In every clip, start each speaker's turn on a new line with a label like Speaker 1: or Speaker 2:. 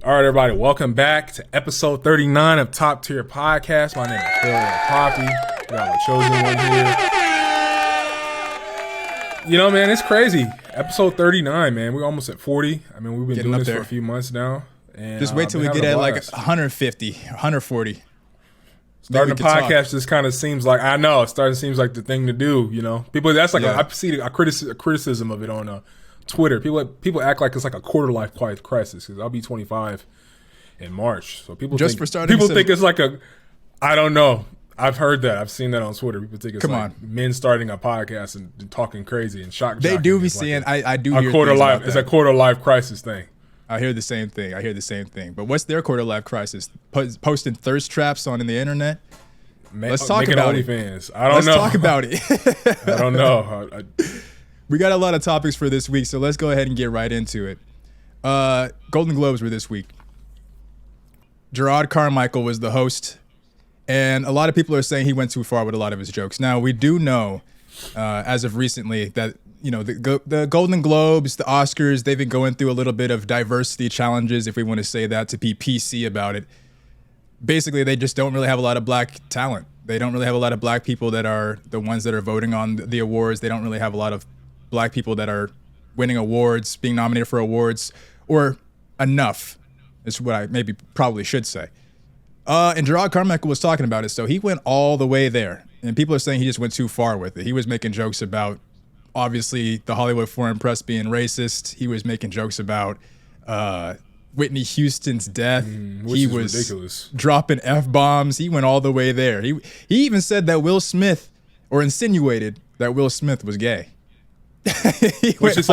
Speaker 1: All right, everybody, welcome back to episode 39 of Top Tier Podcast. My name is Jerrod Poppy. We got the chosen one here. You know, man, it's crazy. Episode 39, man. We're almost at 40. I mean, we've been doing this for a few months now. And
Speaker 2: just wait till we get at like 150, 140.
Speaker 1: Starting a podcast just kind of seems like, I know, seems like the thing to do, you know. People, that's like, I see a criticism of it on Twitter. People act like it's like a quarter life crisis because I'll be 25 in March. So people think it's like I don't know. I've heard that. I've seen that on Twitter. People think it's men starting a podcast and talking crazy and shock.
Speaker 2: They do be seeing. I do hear
Speaker 1: quarter life. It's a quarter life crisis thing.
Speaker 2: I hear the same thing. But what's their quarter life crisis? Posting thirst traps on the internet. Let's talk about it.
Speaker 1: OnlyFans. I don't know.
Speaker 2: Let's talk about it.
Speaker 1: I don't know.
Speaker 2: We got a lot of topics for this week, so let's go ahead and get right into it. Golden Globes were this week. Jerrod Carmichael was the host, and a lot of people are saying he went too far with a lot of his jokes. Now, we do know, as of recently, that the Golden Globes, the Oscars, they've been going through a little bit of diversity challenges, if we want to say that, to be PC about it. Basically, they just don't really have a lot of black talent. They don't really have a lot of black people that are the ones that are voting on the awards. They don't really have a lot of black people that are winning awards, being nominated for awards, or enough is what I probably should say. And Jerrod Carmichael was talking about it, so he went all the way there. And people are saying he just went too far with it. He was making jokes about, obviously, the Hollywood foreign press being racist. He was making jokes about Whitney Houston's death. He was ridiculous. Dropping F-bombs. He went all the way there. He even said that Will Smith, or insinuated that Will Smith was gay. which is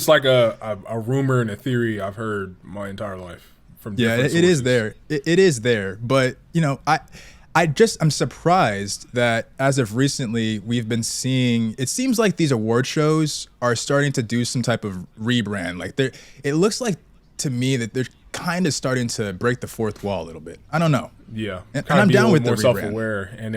Speaker 2: like a rumor and a theory I've heard my entire life from different sources. It is there. But I'm surprised that as of recently we've been seeing, it seems like these award shows are starting to do some type of rebrand. Like it looks like to me that they're kind of starting to break the fourth wall a little bit. I don't know.
Speaker 1: Yeah,
Speaker 2: and I'm down with the rebrand.
Speaker 1: Self-aware, and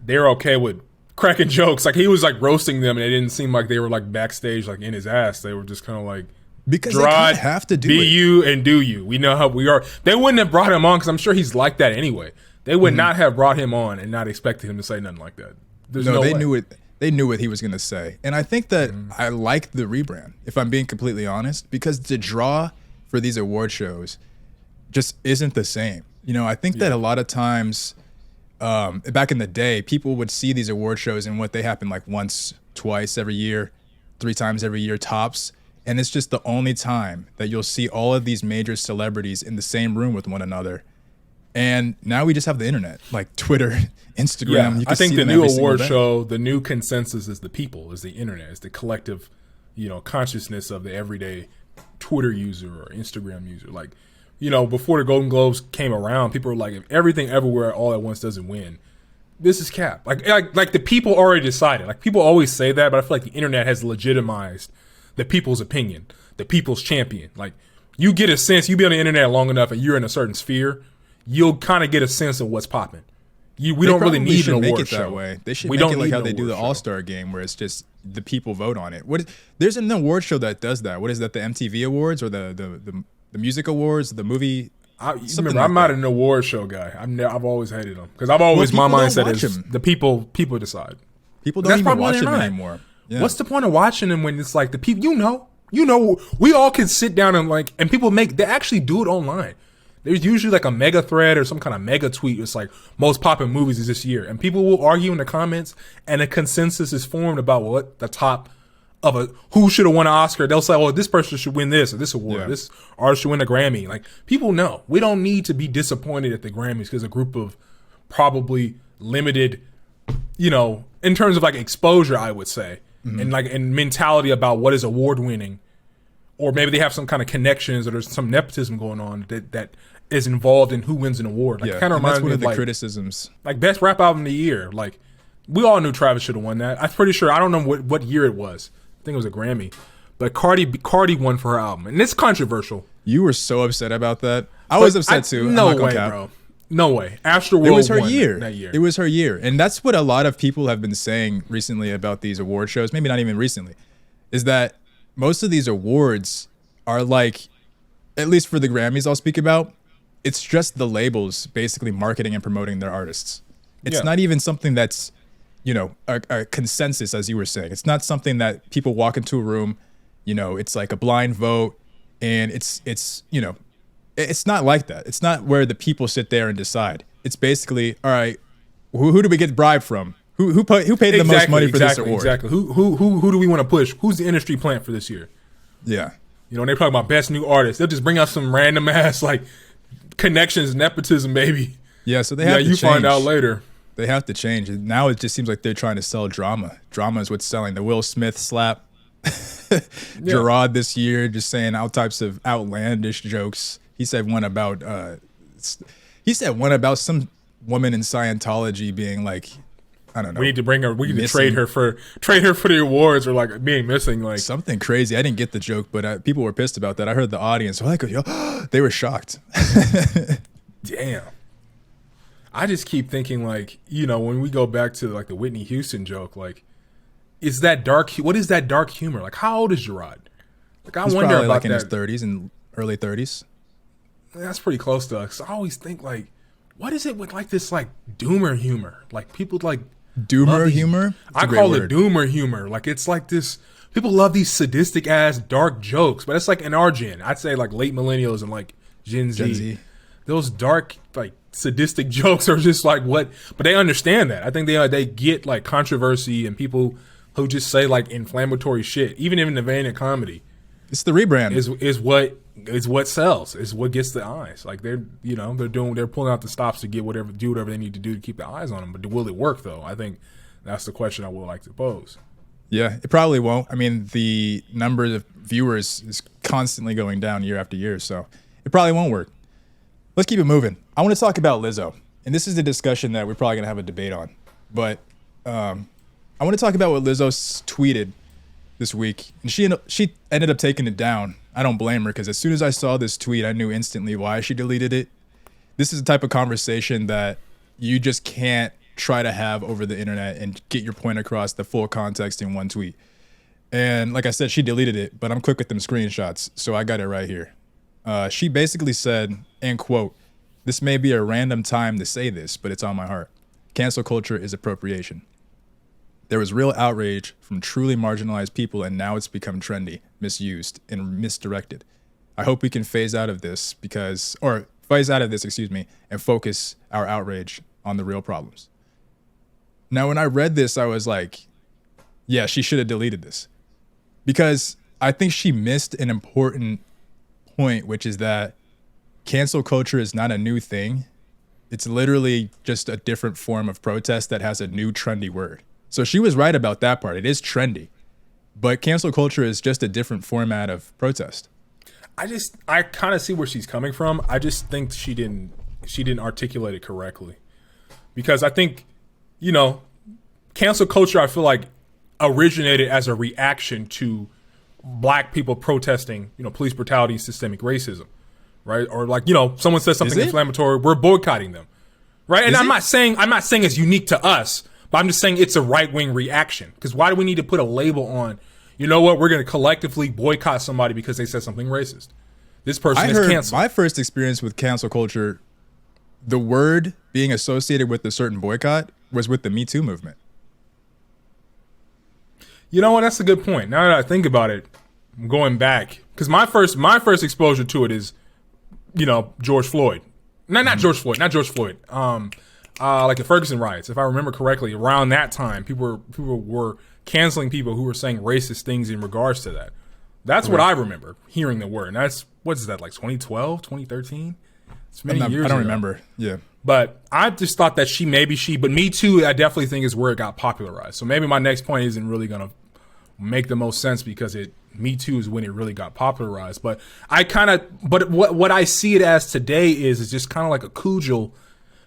Speaker 1: they're okay with cracking jokes. Like he was like roasting them, and it didn't seem like they were like backstage like in his ass. They were just kind of like,
Speaker 2: because they kind of have to do
Speaker 1: be
Speaker 2: it.
Speaker 1: You and do you. We know how we are. They wouldn't have brought him on because I'm sure he's like that anyway. They would not have brought him on and not expected him to say nothing like that.
Speaker 2: They knew it. They knew what he was going to say, and I think that I like the rebrand. If I'm being completely honest, because the draw for these award shows just isn't the same. I think that a lot of times. Back in the day, people would see these award shows and what they happen like once, twice every year, 3 times every year tops. And it's just the only time that you'll see all of these major celebrities in the same room with one another. And now we just have the internet, like Twitter, Instagram.
Speaker 1: Yeah, I think the new award show, the new consensus is the people, is the internet, is the collective, consciousness of the everyday Twitter user or Instagram user. Like, before the Golden Globes came around, people were like, if everything everywhere all at once doesn't win, this is cap. Like the people already decided. Like people always say that, but I feel like the internet has legitimized the people's opinion, the people's champion. Like you get a sense, you be on the internet long enough and you're in a certain sphere, you'll kind of get a sense of what's popping. We don't really need an award show
Speaker 2: that way. They should make it like how they do the All-Star game, where it's just the people vote on it. There's an award show that does that. What is that? The MTV Awards or the music awards, the movie.
Speaker 1: I'm not an award show guy. I've always hated them because I've always my mindset is the people decide.
Speaker 2: People don't even watch them anymore. Yeah.
Speaker 1: What's the point of watching them when it's like the people? We all can sit down and people they actually do it online. There's usually like a mega thread or some kind of mega tweet. It's like most popular movies is this year, and people will argue in the comments, and a consensus is formed about what the top of who should have won an Oscar. They'll say, "Oh, this person should win this or this award. Yeah. This artist should win a Grammy." Like people know we don't need to be disappointed at the Grammys because a group of probably limited, in terms of like exposure, I would say, and mentality about what is award winning, or maybe they have some kind of connections or there's some nepotism going on that is involved in who wins an award. Like, kind of reminds me of
Speaker 2: the criticisms,
Speaker 1: like best rap album of the year. Like we all knew Travis should have won that. I'm pretty sure. I don't know what year it was. I think it was a Grammy, but Cardi won for her album, and it's controversial.
Speaker 2: You were so upset about that. I was upset too.
Speaker 1: No way, bro. No way. Astroworld.
Speaker 2: It was her year.
Speaker 1: That year.
Speaker 2: It was her year, and that's what a lot of people have been saying recently about these award shows. Maybe not even recently, is that most of these awards are like at least for the Grammys I'll speak about, it's just the labels basically marketing and promoting their artists. It's not even something that's, a consensus, as you were saying. It's not something that people walk into a room, it's like a blind vote, and it's not like that. It's not where the people sit there and decide. It's basically, all right, who do we get bribed from? Who paid the most money for this award?
Speaker 1: Exactly. Who do we want to push? Who's the industry plant for this year?
Speaker 2: Yeah.
Speaker 1: They're talking about best new artists. They'll just bring out some random ass like connections, nepotism, baby.
Speaker 2: Yeah, so they have to change.
Speaker 1: Find out later.
Speaker 2: They have to change. Now it just seems like they're trying to sell drama. Drama is what's selling. The Will Smith slap. Jerrod this year just saying all types of outlandish jokes. He said one about some woman in Scientology being like, I don't know.
Speaker 1: We need to bring her. We need to trade her for the awards, or like being missing, like
Speaker 2: something crazy. I didn't get the joke, but people were pissed about that. I heard the audience like, they were shocked.
Speaker 1: Damn. I just keep thinking, like, when we go back to like the Whitney Houston joke, like, is that dark? What is that dark humor? Like, how old is Jerrod? Like, I wonder about
Speaker 2: like in
Speaker 1: that.
Speaker 2: His 30s and early 30s.
Speaker 1: That's pretty close to us. I always think, like, what is it with like this like doomer humor? Like people like.
Speaker 2: Doomer humor?
Speaker 1: I call it doomer humor. Like it's like this. People love these sadistic ass dark jokes, but it's like in our gen. I'd say like late millennials and like Gen Z. Those dark like sadistic jokes are just like what? But they understand that. I think they get like controversy and people who just say like inflammatory shit, even in the vein of comedy.
Speaker 2: It's the rebrand.
Speaker 1: Is what sells. Is what gets the eyes. Like they're pulling out the stops to do whatever they need to do to keep the eyes on them. But will it work though? I think that's the question I would like to pose.
Speaker 2: Yeah, it probably won't. I mean, the number of viewers is constantly going down year after year, so it probably won't work. Let's keep it moving. I want to talk about Lizzo, and this is a discussion that we're probably gonna have a debate on. But I want to talk about what Lizzo tweeted this week, and she ended up taking it down. I don't blame her, because as soon as I saw this tweet, I knew instantly why she deleted it. This is the type of conversation that you just can't try to have over the internet and get your point across the full context in one tweet. And like I said, she deleted it, but I'm quick with them screenshots, so I got it right here. She basically said, and quote, "This may be a random time to say this, but it's on my heart. Cancel culture is appropriation. There was real outrage from truly marginalized people, and now it's become trendy, misused, and misdirected. I hope we can phase out of this, and focus our outrage on the real problems." Now, when I read this, I was like, yeah, she should have deleted this. Because I think she missed an important point, which is that cancel culture is not a new thing. It's literally just a different form of protest that has a new trendy word. So she was right about that part. It is trendy. But cancel culture is just a different format of protest.
Speaker 1: I kind of see where she's coming from. I just think she didn't articulate it correctly. Because I think, cancel culture, I feel like, originated as a reaction to black people protesting, police brutality and systemic racism, right? Or like, someone says something inflammatory, we're boycotting them, right? And I'm not saying it's unique to us, but I'm just saying it's a right-wing reaction. Because why do we need to put a label on, we're going to collectively boycott somebody because they said something racist? This person is canceled.
Speaker 2: My first experience with cancel culture, the word being associated with a certain boycott was with the Me Too movement.
Speaker 1: You know what? That's a good point. Now that I think about it, I'm going back. Because my first exposure to it is, George Floyd. Not George Floyd. Like the Ferguson riots, if I remember correctly, around that time, people were canceling people who were saying racist things in regards to that. That's what I remember hearing the word. And that's, what is that, like 2012, 2013? It's many years ago.
Speaker 2: I don't remember. Yeah.
Speaker 1: But I just thought that but Me Too, I definitely think is where it got popularized. So maybe my next point isn't really going to make the most sense because Me Too is when it really got popularized. But what I see it as today is just kind of like a cudgel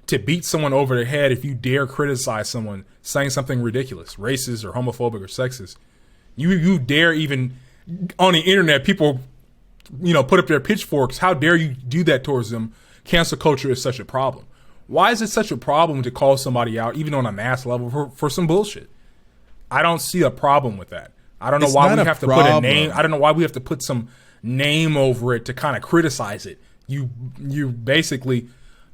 Speaker 1: to beat someone over the head if you dare criticize someone saying something ridiculous, racist or homophobic or sexist. You dare, even on the internet, people, put up their pitchforks. How dare you do that towards them? Cancel culture is such a problem. Why is it such a problem to call somebody out, even on a mass level, for some bullshit? I don't see a problem with that. I don't know why we have to put a name. I don't know why we have to put some name over it to kind of criticize it. You basically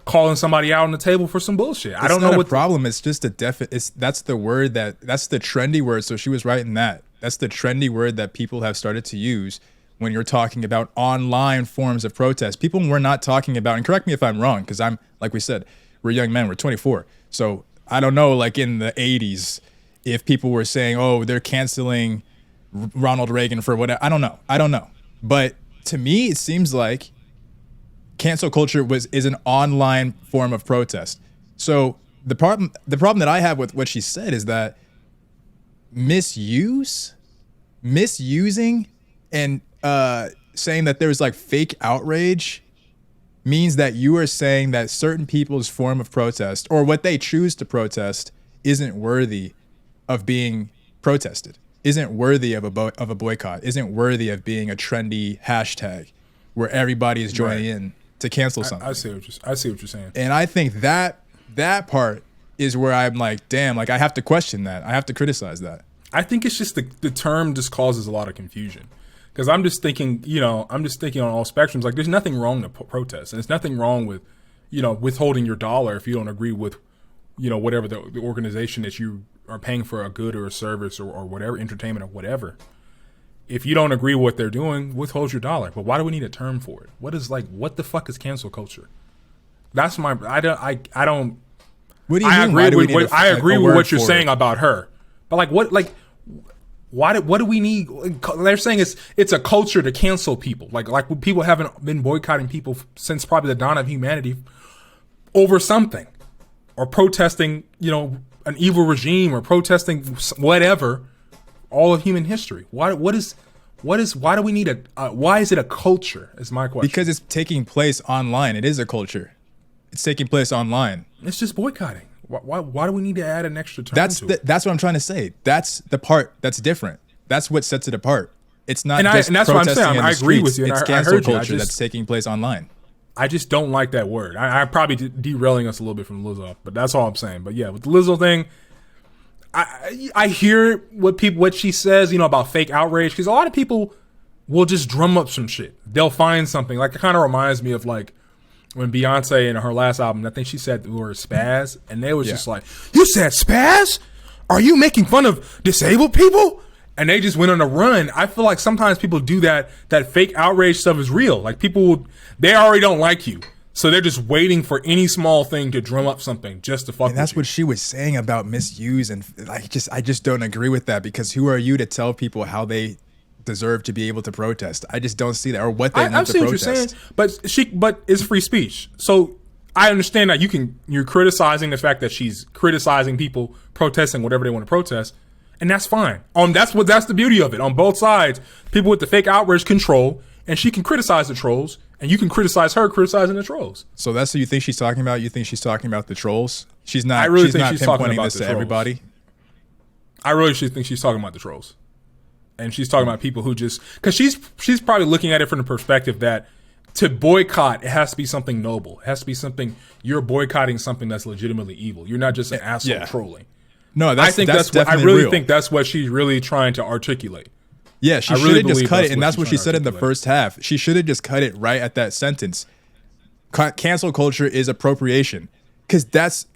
Speaker 1: calling somebody out on the table for some bullshit. I don't know what
Speaker 2: the problem. It's just that's the word that's the trendy word. So she was right in that. That's the trendy word that people have started to use when you're talking about online forms of protest. People were not talking about, and correct me if I'm wrong, because I'm, like we said, we're young men, we're 24. So I don't know, like in the 80s, if people were saying, oh, they're canceling Ronald Reagan for whatever. I don't know. But to me, it seems like cancel culture is an online form of protest. So the problem that I have with what she said is that misusing and saying that there's like fake outrage means that you are saying that certain people's form of protest or what they choose to protest isn't worthy of being protested, isn't worthy of a boycott, isn't worthy of being a trendy hashtag where everybody is joining in to cancel something.
Speaker 1: I see what you're saying.
Speaker 2: And I think that part is where I'm like, damn, like I have to question that. I have to criticize that.
Speaker 1: I think it's just the term just causes a lot of confusion. Because I'm just thinking on all spectrums, like there's nothing wrong to protest. And there's nothing wrong with, withholding your dollar if you don't agree with, whatever the organization that you are paying for a good or a service or whatever, entertainment or whatever. If you don't agree with what they're doing, withhold your dollar. But why do we need a term for it? What the fuck is cancel culture? That's my, I don't.
Speaker 2: What do you mean?
Speaker 1: I agree with what you're saying about her. But what do we need? They're saying it's a culture to cancel people. Like people haven't been boycotting people since probably the dawn of humanity over something, or protesting, an evil regime, or protesting whatever, all of human history. Why do we need why is it a culture? Is my question.
Speaker 2: Because it's taking place online. It is a culture. It's taking place online.
Speaker 1: It's just boycotting. Why do we need to add an extra term to it?
Speaker 2: That's what I'm trying to say. That's the part that's different. That's what sets it apart. It's not
Speaker 1: and that's what I'm saying. I agree with you.
Speaker 2: It's cancel culture that's taking place online.
Speaker 1: I just don't like that word. I'm probably derailing us a little bit from Lizzo, but that's all I'm saying. But yeah, with the Lizzo thing, I hear what she says, about fake outrage, because a lot of people will just drum up some shit. They'll find something. Like, it kind of reminds me of like when Beyonce in her last album, I think she said the word spaz, and they was just like, "You said spaz? Are you making fun of disabled people?" And they just went on a run. I feel like sometimes people do that. That fake outrage stuff is real. Like, they already don't like you, so they're just waiting for any small thing to drum up something just to fuck with you.
Speaker 2: And that's what she was saying about misuse, and I just don't agree with that, because who are you to tell people how they deserve to be able to protest? I just don't see that, or what they want to protest.
Speaker 1: What you're saying, but it's free speech. So I understand that you're criticizing the fact that she's criticizing people protesting whatever they want to protest, and that's fine. That's the beauty of it. On both sides, people with the fake outrage control, and she can criticize the trolls, and you can criticize her criticizing the trolls.
Speaker 2: So that's what you think she's talking about? You think she's talking about the trolls? She's not.
Speaker 1: I really think she's talking about
Speaker 2: this to everybody.
Speaker 1: I really think she's talking about the trolls. And she's talking about people who just, because she's probably looking at it from the perspective that to boycott, it has to be something noble. It has to be something, you're boycotting something that's legitimately evil. You're not just an asshole trolling.
Speaker 2: No, I
Speaker 1: think that's what she's really trying to articulate.
Speaker 2: Yeah, she should have just cut it, and that's what she said in the first half. She should have just cut it right at that sentence. Cancel culture is appropriation, because that's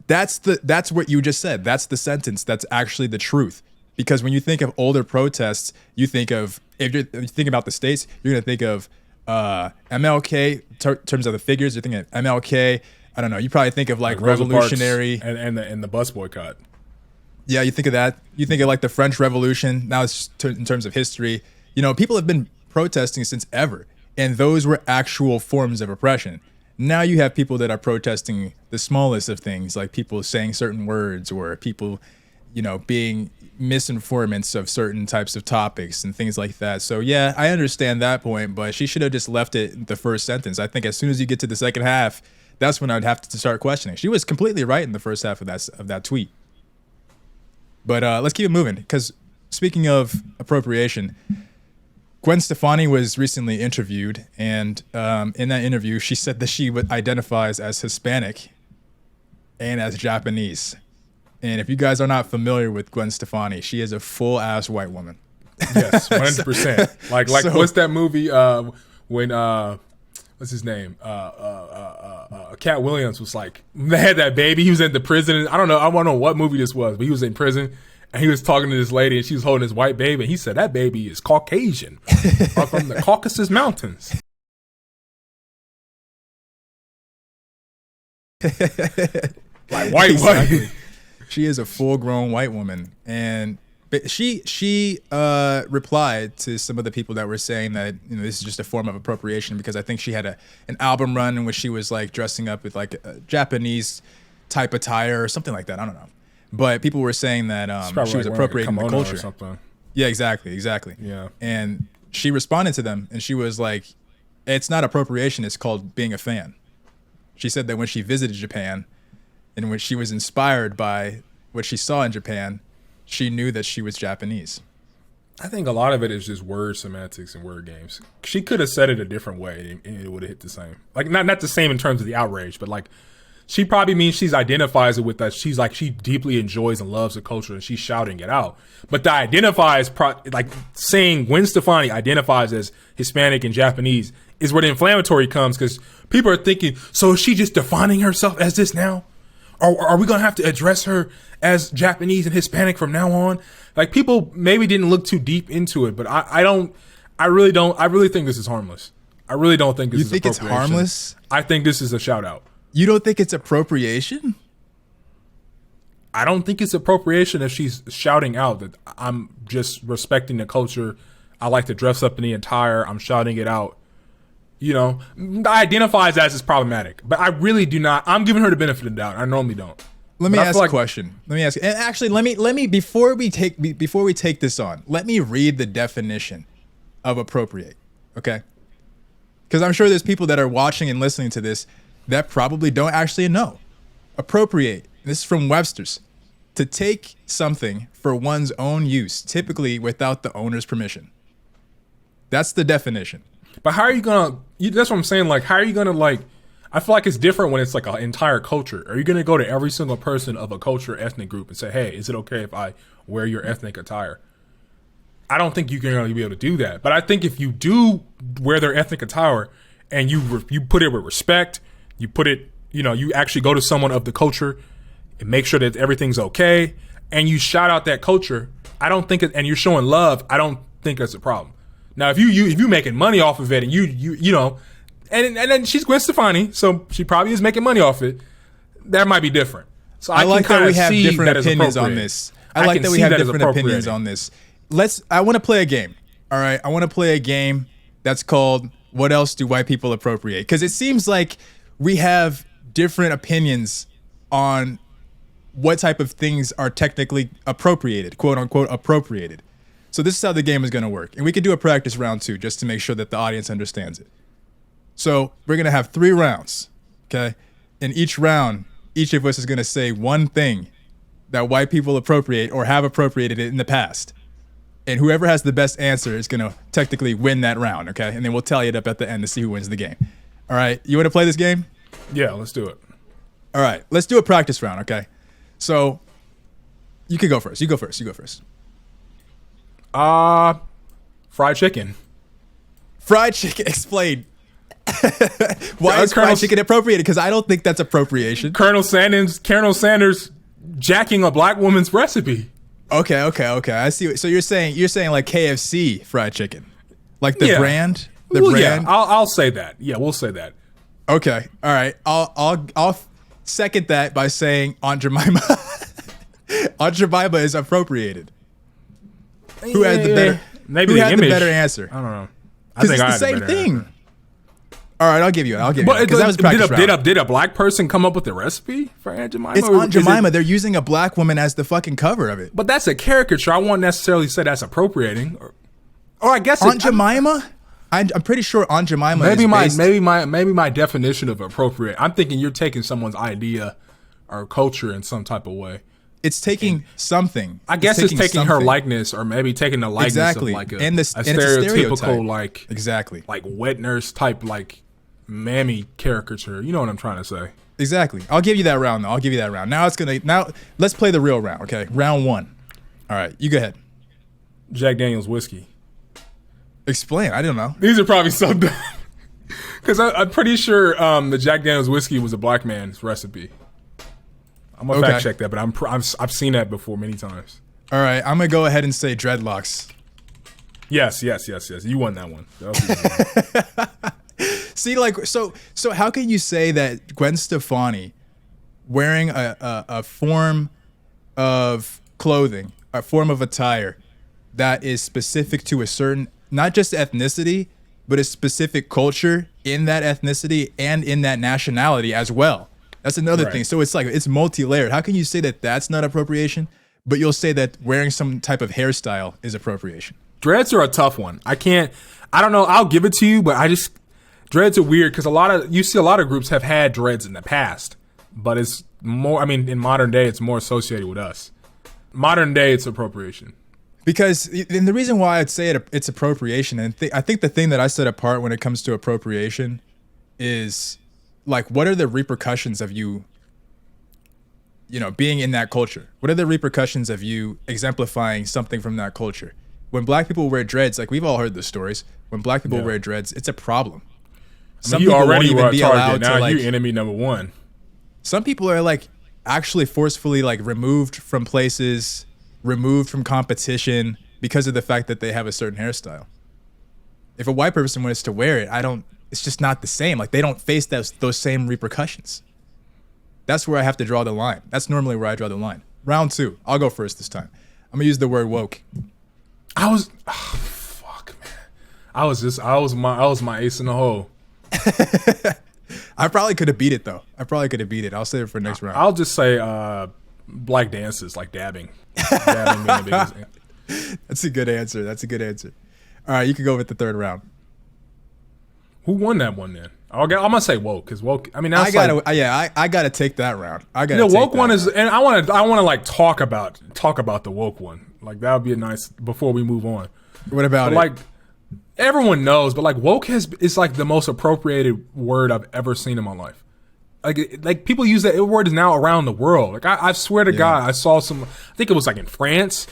Speaker 2: what you just said. That's the sentence. That's actually the truth. Because when you think of older protests, if you think about the states, you're going to think of MLK in terms of the figures. You're thinking of MLK. I don't know. You probably think of like revolutionary
Speaker 1: and the bus boycott.
Speaker 2: Yeah, you think of that. You think of like the French Revolution. Now it's in terms of history. People have been protesting since ever, and those were actual forms of oppression. Now you have people that are protesting the smallest of things, like people saying certain words, or people, being misinformants of certain types of topics and things like that. So yeah, I understand that point, but she should have just left it in the first sentence. I think as soon as you get to the second half, that's when I'd have to start questioning. She was completely right in the first half of that tweet. But let's keep it moving, because speaking of appropriation, Gwen Stefani was recently interviewed, and in that interview, she said that she identifies as Hispanic and as Japanese. And if you guys are not familiar with Gwen Stefani, she is a full-ass white woman.
Speaker 1: Yes, 100%. Like
Speaker 2: So-
Speaker 1: what's that movie? When what's his name? Cat Williams was like, they had that baby. He was in the prison. I don't know what movie this was, but he was in prison and he was talking to this lady and she was holding his white baby. And he said that baby is Caucasian, or from the Caucasus Mountains. Like white,
Speaker 2: Exactly.
Speaker 1: white.
Speaker 2: She is a full-grown white woman, and she replied to some of the people that were saying that this is just a form of appropriation, because I think she had an album run in which she was like dressing up with like a Japanese type attire or something like that. I don't know, but people were saying that she was appropriating the culture.
Speaker 1: Or something.
Speaker 2: Yeah, exactly.
Speaker 1: Yeah.
Speaker 2: And she responded to them, and she was like, "It's not appropriation. It's called being a fan." She said that when she visited Japan, and when she was inspired by what she saw in Japan, she knew that she was Japanese.
Speaker 1: I think a lot of it is just word semantics and word games. She could have said it a different way and it would have hit the same. Like not the same in terms of the outrage, but like she probably means she identifies it with that. She's like, she deeply enjoys and loves the culture and she's shouting it out. But the identifies, like saying Gwen Stefani identifies as Hispanic and Japanese is where the inflammatory comes, because people are thinking, so is she just defining herself as this now? Or are we going to have to address her as Japanese and Hispanic from now on? Like, people maybe didn't look too deep into it, but I really think this is harmless. I really don't think this is
Speaker 2: You think it's
Speaker 1: appropriation.
Speaker 2: harmless?
Speaker 1: I think this is a shout out.
Speaker 2: You don't think it's appropriation?
Speaker 1: I don't think it's appropriation if she's shouting out that I'm just respecting the culture. I like to dress up in the attire. I'm shouting it out. Identifies as is problematic, but I really do not. I'm giving her the benefit of the doubt. I normally don't.
Speaker 2: Let me
Speaker 1: But I
Speaker 2: ask
Speaker 1: feel
Speaker 2: a
Speaker 1: like-
Speaker 2: question. Let me ask. And actually, let me before we take this on, let me read the definition of appropriate. Okay? Because I'm sure there's people that are watching and listening to this that probably don't actually know. Appropriate. This is from Webster's. To take something for one's own use, typically without the owner's permission. That's the definition.
Speaker 1: But how are you gonna? That's what I'm saying. Like, how are you gonna like? I feel like it's different when it's like an entire culture. Are you gonna go to every single person of a culture, ethnic group, and say, "Hey, is it okay if I wear your ethnic attire?" I don't think you can really be able to do that. But I think if you do wear their ethnic attire and you put it with respect, you put it, you actually go to someone of the culture and make sure that everything's okay, and you shout out that culture. I don't think and you're showing love. I don't think that's a problem. Now, if you making money off of it, and and then she's Gwen Stefani, so she probably is making money off it. That might be different. So
Speaker 2: I like
Speaker 1: can
Speaker 2: that we
Speaker 1: kinda
Speaker 2: have
Speaker 1: see
Speaker 2: different
Speaker 1: that as
Speaker 2: opinions on
Speaker 1: appropriate.
Speaker 2: this. I like
Speaker 1: can
Speaker 2: that we
Speaker 1: see
Speaker 2: have
Speaker 1: that as
Speaker 2: different opinions
Speaker 1: appropriating.
Speaker 2: on this. I want to play a game. All right. I want to play a game that's called What Else Do White People Appropriate? Because it seems like we have different opinions on what type of things are technically appropriated, quote unquote, appropriated. So this is how the game is going to work. And we could do a practice round too, just to make sure that the audience understands it. So we're going to have 3 rounds, okay? In each round, each of us is going to say one thing that white people appropriate or have appropriated it in the past. And whoever has the best answer is going to technically win that round, okay? And then we'll tally it up at the end to see who wins the game. All right, you want to play this game?
Speaker 1: Yeah, let's do it.
Speaker 2: All right, let's do a practice round, okay? So you can go first. You go first.
Speaker 1: Fried chicken.
Speaker 2: Fried chicken, explain. Why is
Speaker 1: Colonel
Speaker 2: fried chicken appropriated? Because I don't think that's appropriation.
Speaker 1: Colonel Sanders jacking a black woman's recipe.
Speaker 2: Okay. I see. So you're saying like KFC fried chicken, like the
Speaker 1: Yeah.
Speaker 2: brand.
Speaker 1: Yeah, I'll say that. Yeah, we'll say that.
Speaker 2: Okay. All right. I'll second that by saying Aunt Jemima. Aunt Jemima is appropriated. Who had the better?
Speaker 1: Maybe
Speaker 2: who
Speaker 1: the
Speaker 2: had
Speaker 1: image.
Speaker 2: the better answer?
Speaker 1: I don't know. I
Speaker 2: Because
Speaker 1: think
Speaker 2: it's
Speaker 1: I
Speaker 2: the
Speaker 1: had
Speaker 2: same
Speaker 1: better
Speaker 2: thing.
Speaker 1: answer.
Speaker 2: All right, I'll give you.
Speaker 1: But
Speaker 2: Because that was practice round.
Speaker 1: did a black person come up with the recipe for Aunt Jemima?
Speaker 2: It's
Speaker 1: Or
Speaker 2: Aunt
Speaker 1: is it-
Speaker 2: Jemima. They're using a black woman as the fucking cover of it.
Speaker 1: But that's a caricature. I won't necessarily say that's appropriating. Or I guess
Speaker 2: Aunt Jemima? I'm pretty sure Aunt Jemima is based...
Speaker 1: maybe my definition of appropriate. I'm thinking you're taking someone's idea or culture in some type of way.
Speaker 2: It's taking something.
Speaker 1: I guess it's taking her
Speaker 2: something.
Speaker 1: likeness, or maybe taking the likeness
Speaker 2: Exactly.
Speaker 1: of like a
Speaker 2: And it's a
Speaker 1: stereotypical
Speaker 2: stereotype.
Speaker 1: like
Speaker 2: Exactly.
Speaker 1: like wet nurse type like mammy caricature. You know what I'm trying to say?
Speaker 2: Exactly. I'll give you that round, though. Now let's play the real round, okay? Round 1. All right, you go ahead.
Speaker 1: Jack Daniel's whiskey.
Speaker 2: Explain. I don't know.
Speaker 1: These are probably so dumb. Because I'm pretty sure the Jack Daniel's whiskey was a black man's recipe. I'm gonna fact check that, but I've seen that before many times.
Speaker 2: All right, I'm gonna go ahead and say dreadlocks.
Speaker 1: Yes. You won that one. That was
Speaker 2: See, like, so how can you say that Gwen Stefani wearing a form of clothing, a form of attire that is specific to a certain, not just ethnicity, but a specific culture in that ethnicity and in that nationality as well? That's another thing. So it's like, it's multi-layered. How can you say that that's not appropriation, but you'll say that wearing some type of hairstyle is appropriation?
Speaker 1: Dreads are a tough one. I don't know. I'll give it to you, but dreads are weird because you see a lot of groups have had dreads in the past, but it's more, I mean, in modern day, it's more associated with us. Modern day, it's appropriation.
Speaker 2: Because, and the reason why I'd say it's appropriation, and I think the thing that I set apart when it comes to appropriation is, like, what are the repercussions of you being in that culture? What are the repercussions of you exemplifying something from that culture? When black people wear dreads, like, we've all heard the stories. When black people wear dreads, it's a problem.
Speaker 1: Some people already won't even be allowed to, like, you're enemy number one.
Speaker 2: Some people are, like, actually forcefully, like, removed from places, removed from competition because of the fact that they have a certain hairstyle. If a white person wants to wear it, it's just not the same. Like, they don't face those same repercussions. That's where I have to draw the line. That's normally where I draw the line. Round 2. I'll go first this time. I'm gonna use the word woke.
Speaker 1: Fuck, man. I was my ace in the hole.
Speaker 2: I probably could have beat it though. I'll save it for next round.
Speaker 1: I'll just say black dances, like dabbing. Dabbing being the biggest thing.
Speaker 2: That's a good answer. All right, you can go with the third round.
Speaker 1: Who won that one then? I'm gonna say woke because woke. I mean,
Speaker 2: I gotta take that round.
Speaker 1: The woke one is, and I want to like talk about the woke one. Like, that would be a nice before we move on.
Speaker 2: What about it?
Speaker 1: Like, everyone knows, but like woke is like the most appropriated word I've ever seen in my life. Like people use that word is now around the world. Like I swear to God, I saw some. I think it was like in France.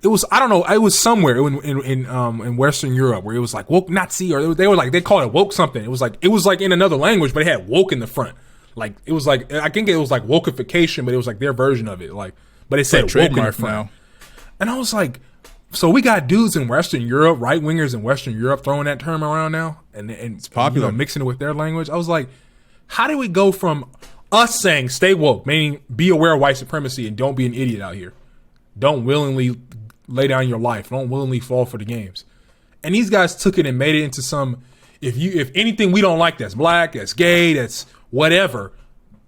Speaker 1: It was, I don't know, it was somewhere in Western Europe where it was like woke Nazi, or they called it woke something. It was like in another language, but it had woke in the front. Like, it was like, I think it was like wokeification, but it was like their version of it. Like, but it said woke in the front. Now. And I was like, so we got dudes in Western Europe, right wingers in Western Europe throwing that term around now, and it's popular, mixing it with their language. I was like, how do we go from us saying stay woke, meaning be aware of white supremacy and don't be an idiot out here, don't willingly lay down your life, don't willingly fall for the games, and these guys took it and made it into some, if anything we don't like that's black, that's gay, that's whatever,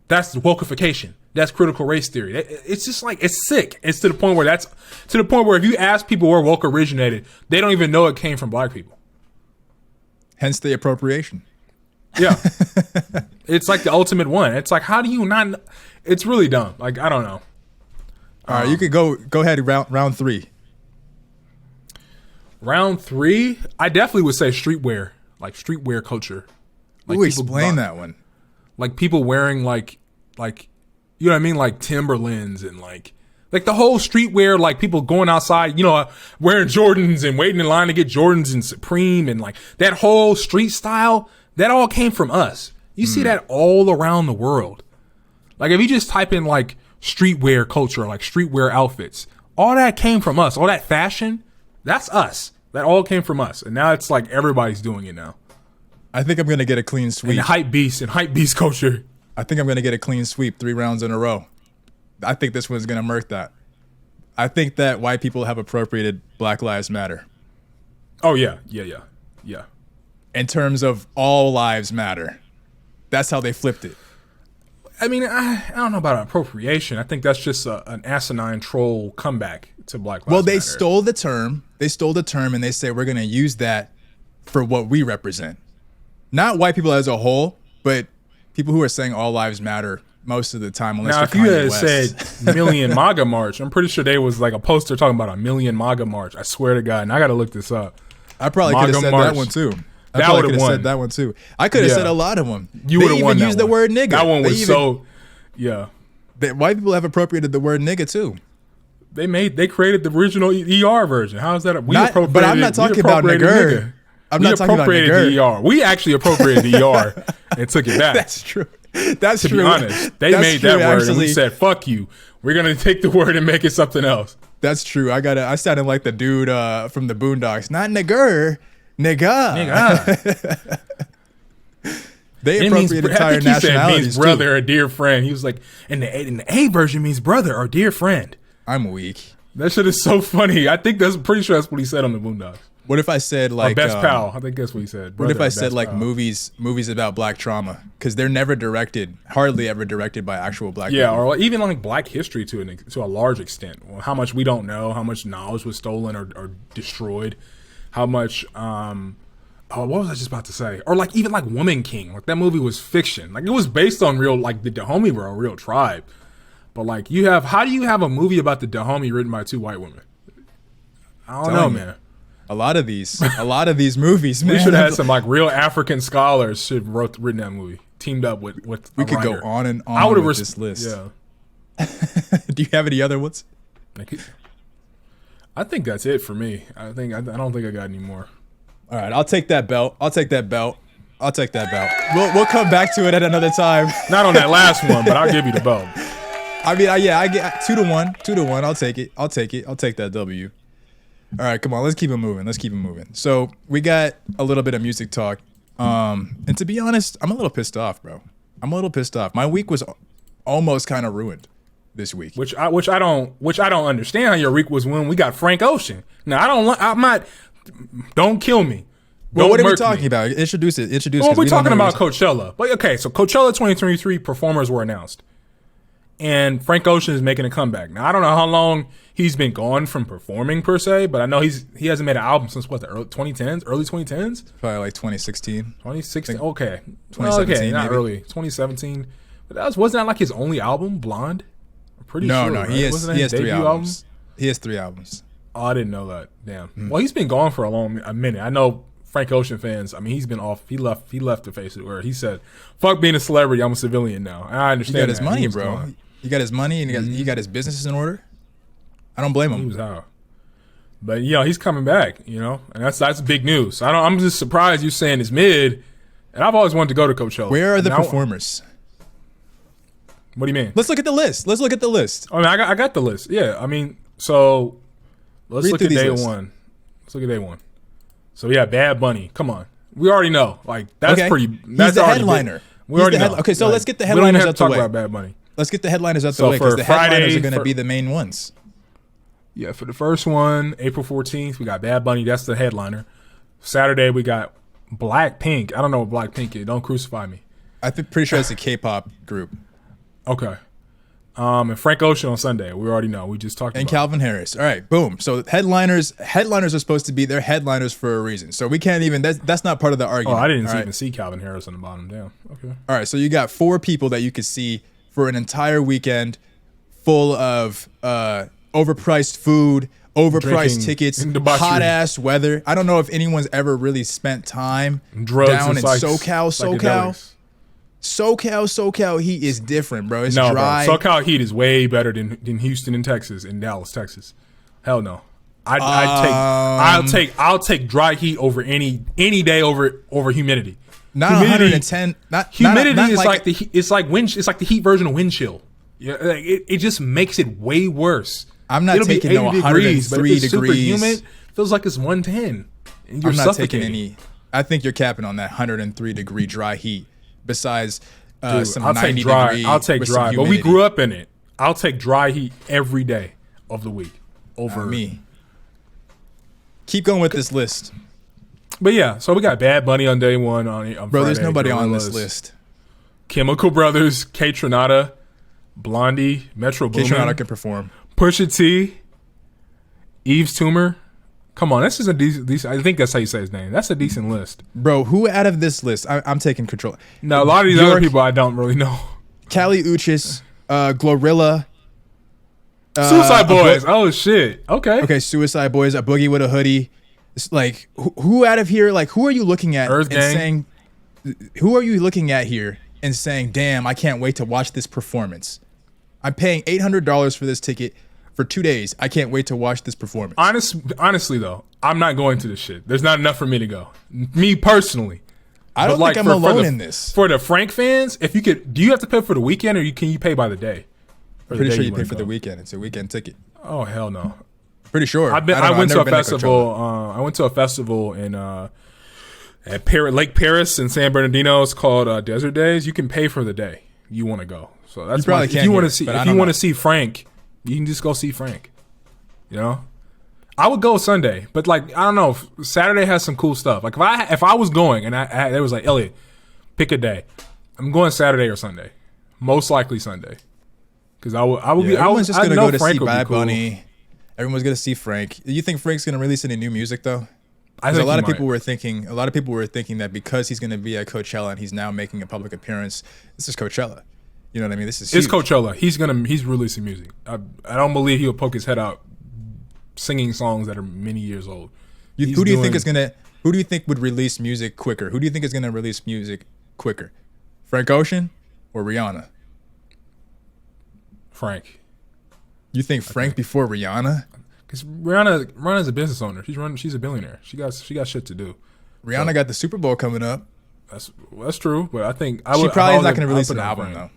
Speaker 1: that's wokeification. That's critical race theory. It's just like, it's sick. It's to the point where if you ask people where woke originated, they don't even know it came from black people.
Speaker 2: Hence the appropriation.
Speaker 1: Yeah. It's like the ultimate one. It's like, how do you not, it's really dumb. Like, I don't know.
Speaker 2: All right, you could go ahead, round 3.
Speaker 1: Round 3, I definitely would say streetwear, like streetwear culture. Like,
Speaker 2: ooh, explain that one.
Speaker 1: Like people wearing like, you know what I mean? Like Timberlands and like the whole streetwear, like people going outside, wearing Jordans and waiting in line to get Jordans and Supreme, and like that whole street style, that all came from us. You see that all around the world. Like, if you just type in like streetwear culture, like streetwear outfits, all that came from us. All that fashion, that's us. That all came from us. And now it's like everybody's doing it now.
Speaker 2: I think I'm going to get a clean sweep.
Speaker 1: And hype beast culture.
Speaker 2: I think I'm going to get a clean sweep 3 rounds in a row. I think this one's going to murk that. I think that white people have appropriated Black Lives Matter.
Speaker 1: Oh, yeah.
Speaker 2: In terms of all lives matter. That's how they flipped it.
Speaker 1: I mean, I don't know about appropriation. I think that's just an asinine troll comeback to Black Lives Matter.
Speaker 2: Well, they stole the term. And they say, we're going to use that for what we represent. Not white people as a whole, but people who are saying all lives matter most of the time. Unless
Speaker 1: now, if you had said Million MAGA March, I'm pretty sure there was like a poster talking about a Million MAGA March. I swear to God, and I got to look this up.
Speaker 2: I probably could have said that one too. I probably could have said that one too. I could have said a lot of them.
Speaker 1: You would have won that one. They even
Speaker 2: used the word nigga.
Speaker 1: That one was so, yeah.
Speaker 2: White people have appropriated the word nigga too.
Speaker 1: They created the original ER version. How is that?
Speaker 2: But I'm not talking about nigger. I'm not talking about nigger.
Speaker 1: The ER. We actually appropriated the ER and took it back.
Speaker 2: That's true. That's
Speaker 1: to
Speaker 2: true.
Speaker 1: be honest, they made that word and we said, "Fuck you. We're gonna take the word and make it something else."
Speaker 2: That's true. I sounded like the dude from the Boondocks. Not nigger, nigga. They appropriated entire nationalities
Speaker 1: means brother or dear friend. He was like, in the A version means brother or dear friend.
Speaker 2: I'm weak.
Speaker 1: That shit is so funny. Pretty sure that's what he said on the Boondocks.
Speaker 2: What if I said like
Speaker 1: best pal? I think that's what he said.
Speaker 2: What if I said like movies about black trauma? Because they're never hardly ever directed by actual black people.
Speaker 1: Yeah, or even like black history to a large extent. How much we don't know, how much knowledge was stolen or destroyed, how much what was I just about to say? Or like even like Woman King, like that movie was fiction. Like it was based on real, like the Dahomey were a real tribe. But like how do you have a movie about the Dahomey written by two white women? I don't know, man.
Speaker 2: A lot of these movies, man.
Speaker 1: We should have had some like real African scholars should written that movie, teamed up with.
Speaker 2: We could go on and on with this list.
Speaker 1: Yeah.
Speaker 2: Do you have any other ones?
Speaker 1: I think that's it for me. I don't think I got any more.
Speaker 2: All right, I'll take that belt. We'll come back to it at another time.
Speaker 1: Not on that last one, but I'll give you the belt.
Speaker 2: I mean, I get 2-1. I'll take it. I'll take that W. All right, come on. Let's keep it moving. So we got a little bit of music talk. And to be honest, I'm a little pissed off, bro. My week was almost kind of ruined this week.
Speaker 1: Which I don't understand how your week was when we got Frank Ocean. Now don't kill me.
Speaker 2: Well, what are we talking about? Introduce it.
Speaker 1: Well, we're talking about Coachella. But okay, so Coachella 2023 performers were announced. And Frank Ocean is making a comeback. Now, I don't know how long he's been gone from performing per se, but I know he hasn't made an album since what, the early 2010s?
Speaker 2: Probably like 2016.
Speaker 1: 2016, okay.
Speaker 2: 2017,
Speaker 1: not
Speaker 2: maybe.
Speaker 1: early. 2017. But wasn't that like his only album, Blonde? I'm pretty sure.
Speaker 2: No,
Speaker 1: right?
Speaker 2: he has 3 albums. He has 3 albums.
Speaker 1: Oh, I didn't know that. Damn. Well, he's been gone for a minute. I know Frank Ocean fans, I mean, he's been off. He left the face of the earth. He said, "Fuck being a celebrity. I'm a civilian now." And I understand.
Speaker 2: He got his money, bro.
Speaker 1: Gone.
Speaker 2: He got his money and he got his businesses in order. I don't blame him.
Speaker 1: He was out. But he's coming back, and that's big news. I'm just surprised you saying it's mid. And I've always wanted to go to Coachella.
Speaker 2: Where are the performers?
Speaker 1: What do you mean?
Speaker 2: Let's look at the list.
Speaker 1: I mean, I got the list. Yeah, I mean, so let's look at day one. So yeah, Bad Bunny. Come on, we already know. Like that's pretty. That's
Speaker 2: He's the headliner.
Speaker 1: We already know.
Speaker 2: Okay, so let's get the headliners out the way.
Speaker 1: We don't have to talk about Bad Bunny.
Speaker 2: Let's get the headliners out the way because the headliners are going to be the main ones.
Speaker 1: Yeah, for the first one, April 14th, we got Bad Bunny. That's the headliner. Saturday, we got Blackpink. I don't know what Blackpink is. Don't crucify me.
Speaker 2: I'm pretty sure it's a K-pop group.
Speaker 1: Okay. And Frank Ocean on Sunday. We already know. We just talked about.
Speaker 2: And Calvin Harris. All right, boom. So headliners are supposed to be they're headliners for a reason. So we can't even that's not part of the argument.
Speaker 1: Oh, I didn't even see Calvin Harris on the bottom. Damn. Okay.
Speaker 2: All right, so you got 4 people that you could see for an entire weekend full of overpriced food, overpriced tickets, hot ass weather. I don't know if anyone's ever really spent time down in SoCal heat is different, bro. It's dry.
Speaker 1: Bro. SoCal heat is way better than Houston and Texas and Dallas, Texas. Hell no. I'll take dry heat over any day over humidity.
Speaker 2: Not humidity, 110.
Speaker 1: Humidity is like the heat version of wind chill. Yeah, it just makes it way worse.
Speaker 2: I'm not taking 103 degrees.
Speaker 1: Super humid, feels like it's 110. And you're
Speaker 2: I'm not
Speaker 1: suffocating.
Speaker 2: Taking any. I think you're capping on that 103 degree dry heat. Besides some
Speaker 1: I'll
Speaker 2: 90
Speaker 1: take dry.
Speaker 2: degree.
Speaker 1: I'll take dry. But we grew up in it. I'll take dry heat every day of the week over
Speaker 2: me. Keep going with this list.
Speaker 1: But yeah, so we got Bad Bunny on day one. On
Speaker 2: bro,
Speaker 1: Friday,
Speaker 2: there's nobody
Speaker 1: Gorillas,
Speaker 2: on this list.
Speaker 1: Chemical Brothers, K Tronada, Blondie, Metro Boomin,
Speaker 2: K Tronada can perform.
Speaker 1: Pusha T, Yves Tumor. Come on, this is a decent. I think that's how you say his name. That's a decent list,
Speaker 2: bro. Who out of this list? I'm taking control.
Speaker 1: No, a lot of these other people I don't really know.
Speaker 2: Kali Uchis, Glorilla,
Speaker 1: Suicide Boys. Oh shit. Okay.
Speaker 2: Suicide Boys. A Boogie with a Hoodie. It's like who out of here? Like who are you looking at
Speaker 1: Earth
Speaker 2: and
Speaker 1: Gang.
Speaker 2: saying? Who are you looking at here and saying, "Damn, I can't wait to watch this performance"? I'm paying $800 for this ticket. for 2 days. I can't wait to watch this performance.
Speaker 1: Honestly, though, I'm not going to this shit. There's not enough for me to go. Me personally.
Speaker 2: I don't think I'm alone in this.
Speaker 1: For the Frank fans, if you could, do you have to pay for the weekend or can you pay by the day?
Speaker 2: Pretty sure you pay for the weekend. It's a weekend ticket.
Speaker 1: Oh hell no!
Speaker 2: Pretty sure.
Speaker 1: I went to a festival. I went to a festival in at Lake Paris in San Bernardino. It's called Desert Days. You can pay for the day you want to go. So that's
Speaker 2: probably
Speaker 1: if you want to see Frank, you can just go see Frank. You know, I would go Sunday, but like I don't know. Saturday has some cool stuff. Like if I was going and it was like Elliot, pick a day. I'm going Saturday or Sunday. Most likely Sunday. Because
Speaker 2: everyone's just gonna go to see Bad Bunny. Everyone's gonna see Frank. Do you think Frank's gonna release any new music though? Because a lot of people were thinking that because he's gonna be at Coachella and he's now making a public appearance, this is Coachella. You know what I mean? This is huge.
Speaker 1: It's Coachella. He's releasing music. I don't believe he'll poke his head out singing songs that are many years old.
Speaker 2: Who do you think would release music quicker? Who do you think is gonna release music quicker? Frank Ocean or Rihanna?
Speaker 1: Frank.
Speaker 2: You think Frank before Rihanna?
Speaker 1: Because Rihanna's a business owner. She's a billionaire. She got shit to do.
Speaker 2: Rihanna got the Super Bowl coming up.
Speaker 1: That's true. But I think
Speaker 2: she probably is not going to release an album though.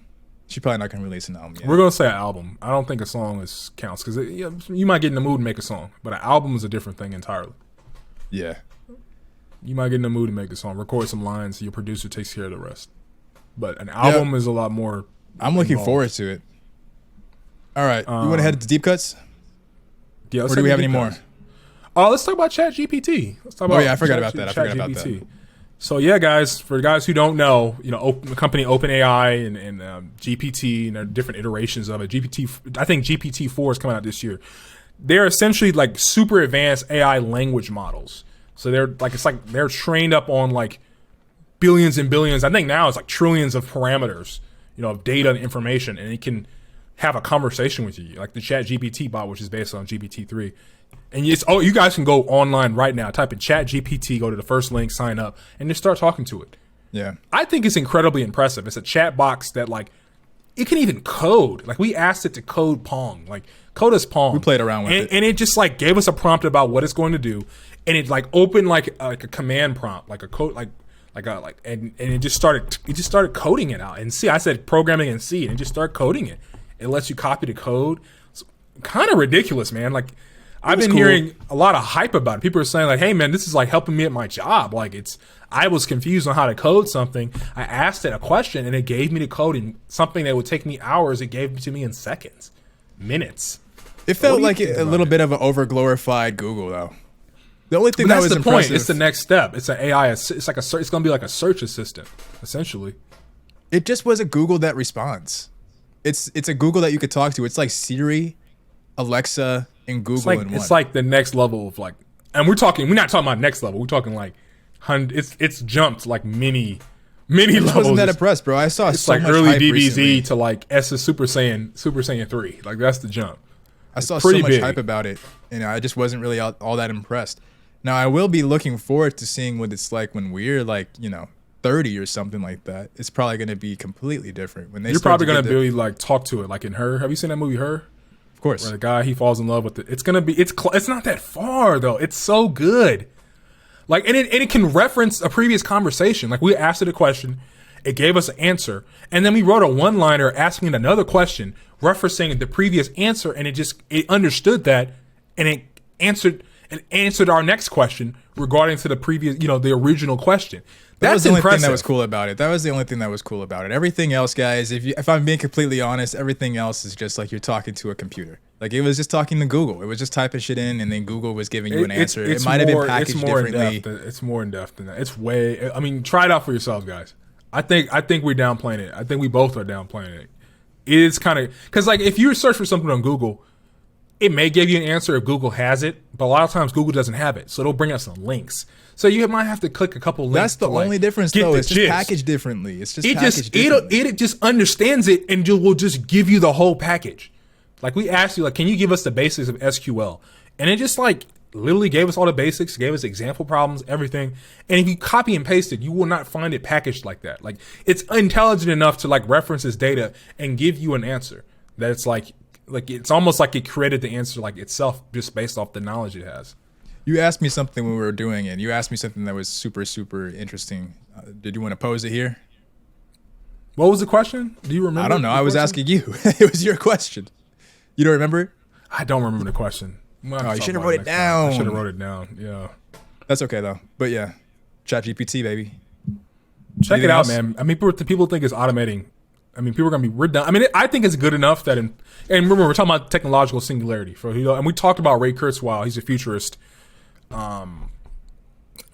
Speaker 2: She's probably not going to release an album yet.
Speaker 1: We're gonna say an album. I don't think a song counts because you might get in the mood and make a song, but an album is a different thing entirely.
Speaker 2: Yeah.
Speaker 1: You might get in the mood and make a song, record some lines. Your producer takes care of the rest. But an album is a lot more.
Speaker 2: I'm looking forward to it. All right, you want to head to deep cuts?
Speaker 1: Yeah.
Speaker 2: Or do we have any more?
Speaker 1: Oh, let's talk about ChatGPT.
Speaker 2: I forgot about that.
Speaker 1: So yeah, guys, for guys who don't know, the company OpenAI and GPT and different iterations of it. I think GPT-4 is coming out this year. They're essentially like super advanced AI language models. So they're trained up on like billions and billions. I think now it's like trillions of parameters, of data and information, and it can have a conversation with you, like the ChatGPT bot, which is based on GPT-3. And you guys can go online right now, type in ChatGPT, go to the first link, sign up, and just start talking to it.
Speaker 2: Yeah.
Speaker 1: I think it's incredibly impressive. It's a chat box that it can even code. Like we asked it to code Pong, like code us Pong.
Speaker 2: We played around with it.
Speaker 1: And it just gave us a prompt about what it's going to do. And it opened like a command prompt, like a code, and it just started coding it out. And C, I said programming in C, and it just started coding it. It lets you copy the code. It's kind of ridiculous, man. I've been hearing a lot of hype about it. People are saying hey man, this is helping me at my job. I was confused on how to code something. I asked it a question and it gave me the code, and something that would take me hours, it gave it to me in seconds, minutes.
Speaker 2: It felt like a little bit of an over glorified Google though. The only thing that was impressive.
Speaker 1: It's the next step. It's an AI. It's going to be like a search assistant, essentially.
Speaker 2: It just was a Google that responds. It's a Google that you could talk to. It's like Siri, Alexa, and Google in one.
Speaker 1: It's like the next level of and we're not talking about next level. We're talking it's jumped many levels.
Speaker 2: I wasn't that impressed, bro. I saw so much
Speaker 1: early
Speaker 2: hype
Speaker 1: DBZ
Speaker 2: recently.
Speaker 1: to S Super Saiyan 3. That's the jump.
Speaker 2: I saw so much hype about it, and I just wasn't really all that impressed. Now I will be looking forward to seeing what it's like when we're 30 or something like that. It's probably going to be completely different when you're
Speaker 1: probably going to really talk to it in Her. Have you seen that movie Her?
Speaker 2: Of course.
Speaker 1: Where the guy, he falls in love with it. It's going to be it's not that far though. It's so good. And it can reference a previous conversation. We asked it a question, it gave us an answer, and then we wrote a one-liner asking it another question referencing the previous answer, and it understood that, and it answered our next question regarding to the previous, the original question.
Speaker 2: That was the only thing that was cool about it. Everything else, guys, if I'm being completely honest, everything else is just you're talking to a computer. It was just talking to Google. It was just typing shit in, and then Google was giving you an answer. It might have been packaged differently.
Speaker 1: It's more in depth than that. It's way. I mean, try it out for yourselves, guys. I think we're downplaying it. I think we both are downplaying it. It's kind of because if you search for something on Google, it may give you an answer if Google has it, but a lot of times Google doesn't have it, so it'll bring up some links. So you might have to click a couple links.
Speaker 2: That's the only difference, though. It's just packaged differently.
Speaker 1: It just understands it and will just give you the whole package. We asked you, can you give us the basics of SQL? And it just literally gave us all the basics, gave us example problems, everything. And if you copy and paste it, you will not find it packaged like that. It's intelligent enough to reference this data and give you an answer that it's Like it's almost like it created the answer like itself just based off the knowledge it has.
Speaker 2: You asked me something when we were doing it. You asked me something that was super, super interesting. Did you want to pose it here?
Speaker 1: What was the question? Do you remember?
Speaker 2: I don't know. I was asking you. It was your question. You don't remember it?
Speaker 1: I don't remember the question.
Speaker 2: Oh, you should have wrote it down.
Speaker 1: I should have wrote it down. Yeah.
Speaker 2: That's okay though. But yeah, ChatGPT, baby.
Speaker 1: Check it out, man. I mean, people think it's automating. I mean, people are gonna be we're done. I mean, I think it's good enough that and remember we're talking about technological singularity and we talked about Ray Kurzweil. He's a futurist. I'm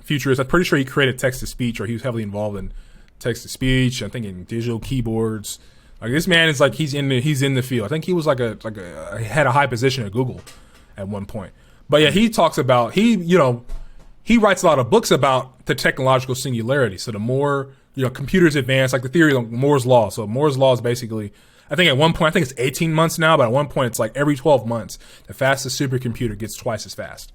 Speaker 1: pretty sure he created text to speech, or he was heavily involved in text to speech. I think in digital keyboards. Like this man is like he's in the field. I think he was he had a high position at Google at one point. But yeah, he talks about he writes a lot of books about the technological singularity. So the more computers advance, like the theory of Moore's law. So Moore's law is basically, I think at one point, I think it's 18 months now, but at one point it's like every 12 months, the fastest supercomputer gets twice as fast.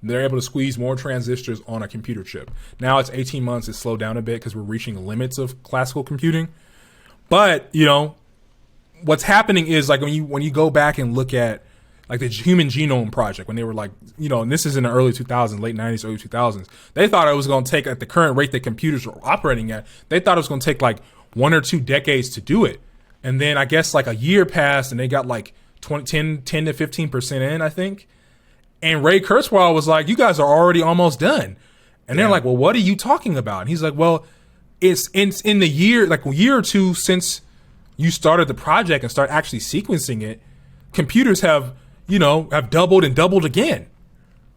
Speaker 1: They're able to squeeze more transistors on a computer chip. Now it's 18 months. It's slowed down a bit because we're reaching the limits of classical computing. But, what's happening is like when you go back and look at like the Human Genome Project, when they were like, and this is in the early 2000s, late 90s, early 2000s, they thought it was going to take, at the current rate that computers were operating at, they thought it was going to take like 1 or 2 decades to do it. And then I guess like a year passed and they got like 10 to 15% in, I think. And Ray Kurzweil was like, you guys are already almost done. And they're like, well, what are you talking about? And he's like, well, it's in the year, like a year or two since you started the project and start actually sequencing it, computers have doubled and doubled again.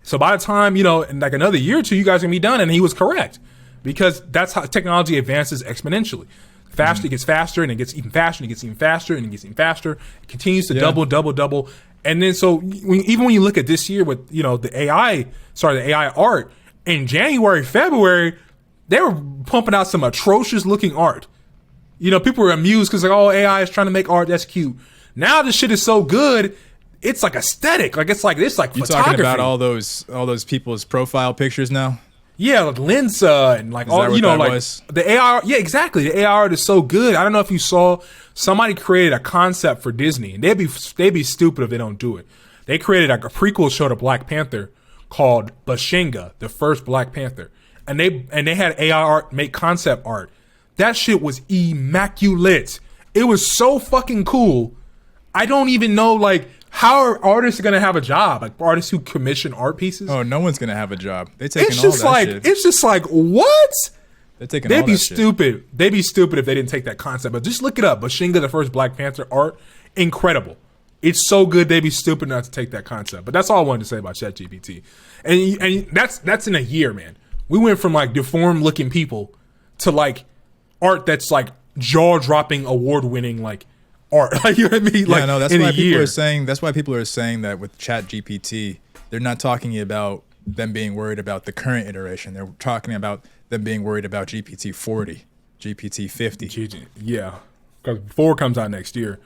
Speaker 1: So by the time, in like another year or two, you guys are going to be done. And he was correct, because that's how technology advances exponentially. Faster, it gets faster, and it gets even faster, and it gets even faster, and it gets even faster. It continues to double. And then even when you look at this year with, the AI art, in January, February, they were pumping out some atrocious looking art. People were amused because like, oh, AI is trying to make art that's cute. Now this shit is so good, it's like aesthetic. Like it's like photography.
Speaker 2: You talking about all those people's profile pictures now?
Speaker 1: Yeah, like Lizzo and like all was? The AI. Yeah, exactly. The AI art is so good. I don't know if you saw somebody created a concept for Disney, and they'd be stupid if they don't do it. They created like a prequel show to Black Panther called Bashenga, the first Black Panther, and they had AI art make concept art. That shit was immaculate. It was so fucking cool. I don't even know like how are artists going to have a job? Like artists who commission art pieces?
Speaker 2: Oh, no one's going to have a job. They're taking
Speaker 1: all that shit. It's just like, what?
Speaker 2: They're taking
Speaker 1: They'd
Speaker 2: all
Speaker 1: be
Speaker 2: that
Speaker 1: stupid.
Speaker 2: Shit.
Speaker 1: They'd be stupid if they didn't take that concept. But just look it up. Bashenga, the first Black Panther art, incredible. It's so good. They'd be stupid not to take that concept. But that's all I wanted to say about ChatGPT. And that's in a year, man. We went from like deformed looking people to like art that's like jaw dropping, award winning, like art. Like, you know what I mean? Like,
Speaker 2: no, that's
Speaker 1: in
Speaker 2: why
Speaker 1: a
Speaker 2: people
Speaker 1: year.
Speaker 2: are saying. That's why people are saying that with ChatGPT, they're not talking about them being worried about the current iteration. They're talking about them being worried about GPT 40, GPT 50.
Speaker 1: Yeah, because 4 comes out next year.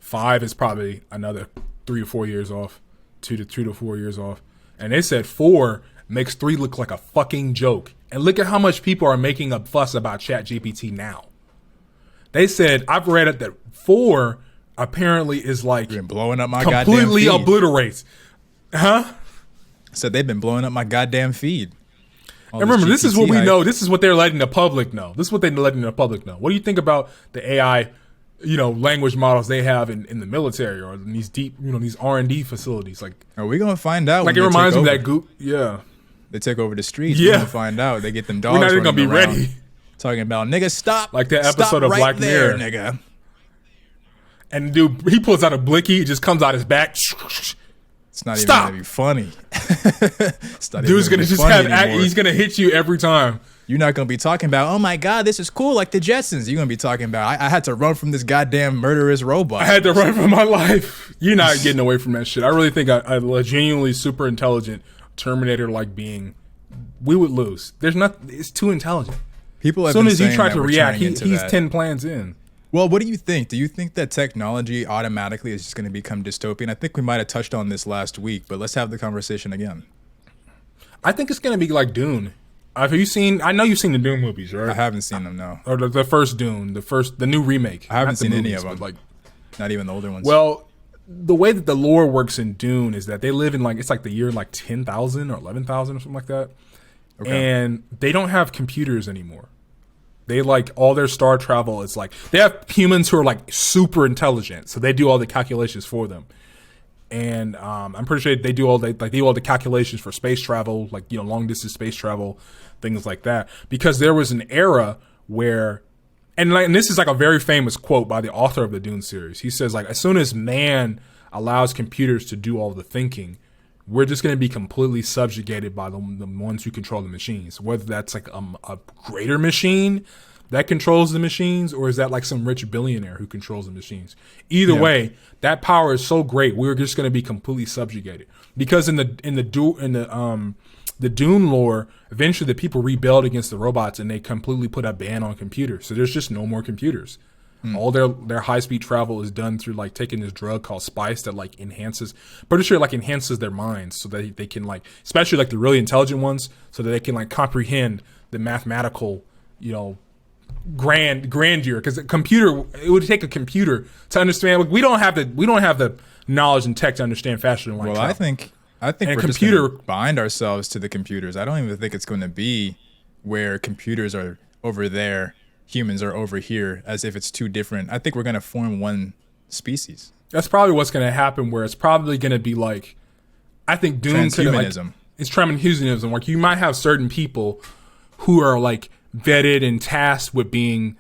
Speaker 1: 5 is probably another 3 or 4 years off, 2 to 4 years off. And they said 4 makes 3 look like a fucking joke. And look at how much people are making a fuss about ChatGPT now. They said, I've read it, that 4 apparently is like
Speaker 2: been blowing up my goddamn feed.
Speaker 1: Completely obliterates. Huh?
Speaker 2: Said they've been blowing up my goddamn feed.
Speaker 1: And remember, this is what we know. This is what they're letting the public know. This is what they're letting the public know. What do you think about the AI, language models they have in the military or in these deep, these R&D facilities? Like,
Speaker 2: are we gonna find out?
Speaker 1: Like, it reminds me of that goop. Yeah.
Speaker 2: They take over the streets.
Speaker 1: Yeah.
Speaker 2: We're gonna find out. They get them dogs.
Speaker 1: We're not even gonna be
Speaker 2: around,
Speaker 1: ready.
Speaker 2: Talking about, nigga, stop.
Speaker 1: Like that episode
Speaker 2: stop
Speaker 1: of
Speaker 2: right
Speaker 1: Black
Speaker 2: there,
Speaker 1: Mirror.
Speaker 2: nigga.
Speaker 1: And dude, he pulls out a blicky. It just comes out his back.
Speaker 2: It's not even gonna be funny.
Speaker 1: Dude's gonna just he's gonna hit you every time.
Speaker 2: You're not gonna be talking about, oh my god, this is cool, like the Jetsons. You're gonna be talking about, I had to run from this goddamn murderous robot.
Speaker 1: I had to run for my life. You're not getting away from that shit. I really think a genuinely super intelligent Terminator-like being, we would lose. It's too intelligent.
Speaker 2: People have
Speaker 1: as soon
Speaker 2: been
Speaker 1: as he
Speaker 2: saying
Speaker 1: tried
Speaker 2: that
Speaker 1: to
Speaker 2: we're
Speaker 1: react,
Speaker 2: turning into
Speaker 1: he's
Speaker 2: that.
Speaker 1: 10 plans in.
Speaker 2: Well, what do you think? Do you think that technology automatically is just going to become dystopian? I think we might have touched on this last week, but let's have the conversation again.
Speaker 1: I think it's going to be like Dune. Have you seen? I know you've seen the Dune movies, right?
Speaker 2: I haven't seen them, no.
Speaker 1: Or the first Dune, the new remake.
Speaker 2: I haven't seen any
Speaker 1: movies,
Speaker 2: of them.
Speaker 1: like,
Speaker 2: not even the older ones.
Speaker 1: Well, the way that the lore works in Dune is that they live in it's like the year 10,000 or 11,000 or something like that. Okay. And they don't have computers anymore. They all their star travel is they have humans who are super intelligent, so they do all the calculations for them. And I'm pretty sure they do all the calculations for space travel, long distance space travel, things like that. Because there was an era where, and this is a very famous quote by the author of the Dune series. He says as soon as man allows computers to do all the thinking, we're just going to be completely subjugated by the ones who control the machines. Whether that's a greater machine that controls the machines, or is that some rich billionaire who controls the machines? Either way, that power is so great, we're just going to be completely subjugated. Because in the Dune lore, eventually the people rebelled against the robots and they completely put a ban on computers. So there's just no more computers. All their high speed travel is done through taking this drug called spice that enhances, pretty sure enhances their minds so that they can especially the really intelligent ones, so that they can comprehend the mathematical, grandeur. Because it would take a computer to understand. We don't have the knowledge and tech to understand faster than light travel.
Speaker 2: I think we're just going to bind ourselves to the computers. I don't even think it's going to be where computers are over there, humans are over here, as if it's two different. I think we're going to form one species.
Speaker 1: That's probably what's going to happen, where it's probably going to be I think Dune
Speaker 2: transhumanism.
Speaker 1: It's transhumanism. You might have certain people who are vetted and tasked with being,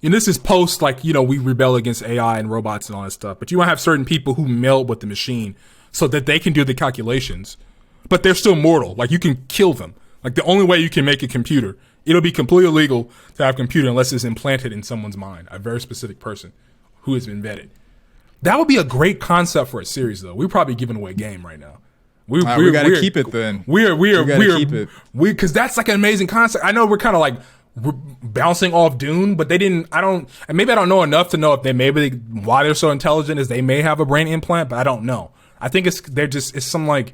Speaker 1: and this is post we rebel against AI and robots and all that stuff, but you might have certain people who meld with the machine so that they can do the calculations, but they're still mortal. You can kill them. The only way you can make a computer, it'll be completely illegal to have a computer unless it's implanted in someone's mind, a very specific person who has been vetted. That would be a great concept for a series, though. We're probably giving away game right now.
Speaker 2: We got to keep it then.
Speaker 1: Because that's an amazing concept. I know we're kind of bouncing off Dune, but maybe I don't know enough to know if why they're so intelligent is they may have a brain implant, but I don't know. I think it's some I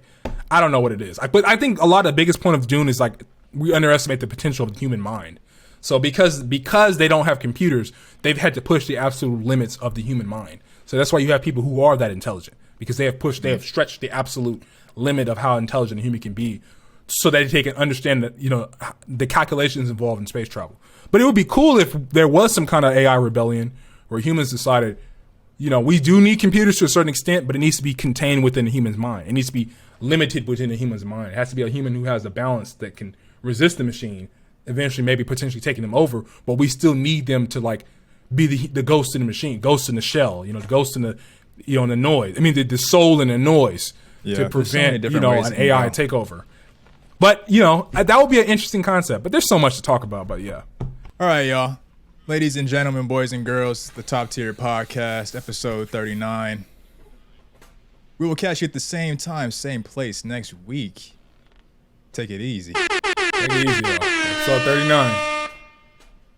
Speaker 1: don't know what it is. But I think a lot of the biggest point of Dune is we underestimate the potential of the human mind. So because they don't have computers, they've had to push the absolute limits of the human mind. So that's why you have people who are that intelligent, because they have stretched the absolute limit of how intelligent a human can be, so that they can understand that the calculations involved in space travel. But it would be cool if there was some kind of AI rebellion where humans decided, we do need computers to a certain extent, but it needs to be contained within the human's mind. It needs to be limited within the human's mind. It has to be a human who has a balance that can resist the machine, eventually maybe potentially taking them over, but we still need them to be the ghost in the machine, ghost in the shell, the ghost in the the noise. I mean the soul in the noise to prevent an AI takeover. But that would be an interesting concept. But there's so much to talk about. But yeah.
Speaker 2: All right, y'all. Ladies and gentlemen, boys and girls, the Top Tier Podcast, episode 39. We will catch you at the same time, same place next week. Take it easy.
Speaker 1: Take it easy, y'all. Episode 39.